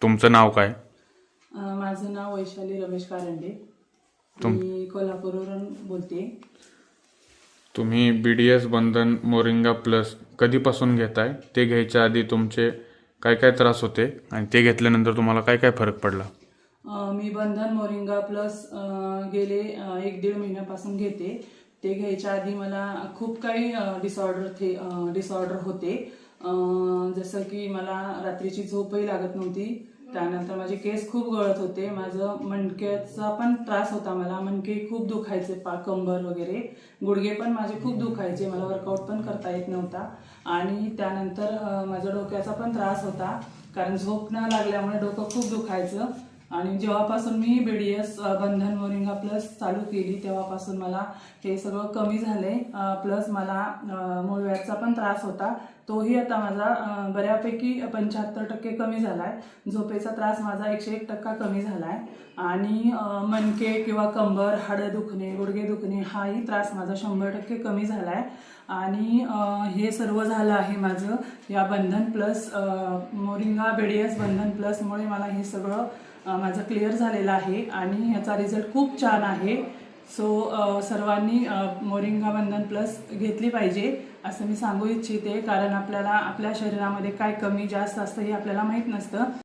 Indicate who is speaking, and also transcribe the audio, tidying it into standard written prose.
Speaker 1: तुमचं नाव काय?
Speaker 2: माझं नाव वैशाली रमेश कारंडे. मी कोल्हापूरवरून बोलते.
Speaker 1: तुम्ही BDS बंधन मोरिंगा प्लस कधीपासून घेताय? ते घ्यायच्या आधी तुमचे काय काय त्रास होते आणि ते घेतल्यानंतर तुम्हाला काय काय फरक पडला?
Speaker 2: मी बंधन मोरिंगा प्लस गेले 1-1.5 महिन्यापासून घेते. ते घ्यायच्या आधी मला खूप काही डिसऑर्डर होते. जसं की मला रात्रीची झोपही लागत नव्हती. त्यानंतर माझे केस खूप गळत होते. माझं मणक्याचा पण त्रास होता. मला मणके खूप दुखायचे, कंबर वगैरे, गुडघे पण माझे खूप दुखायचे. मला वर्कआउट पण करता येत नव्हता. आणि त्यानंतर माझा डोक्याचा पण त्रास होता, कारण झोप न लागल्यामुळे डोकं खूप दुखायचं. आणि जेव्हापासून मी BDS बंधन मोरिंगा प्लस चालू केली तेव्हापासून मला हे सगळं कमी झाले. प्लस मला मूळव्याधचा पण त्रास होता, तोही आता माझा बऱ्यापैकी 75% कमी झालाय. झोपेचा त्रास माझा 101% कमी झालाय. आणि मणके किंवा कंबर, हाडं दुखणे, गुडघे दुखणे हाही त्रास माझा 100% कमी झालाय. आणि हे सर्व झालं आहे माझं या बंधन प्लस मोरिंगा BDS बंधन प्लसमुळे मला हे सगळं माझं क्लिअर झालेलं आहे आणि ह्याचा रिझल्ट खूप छान आहे. सो सर्वांनी मोरिंगा बंधन प्लस घेतली पाहिजे असं मी सांगू इच्छिते, कारण आपल्याला आपल्या शरीरामध्ये काय कमी जास्त असतं हे आपल्याला माहीत नसतं.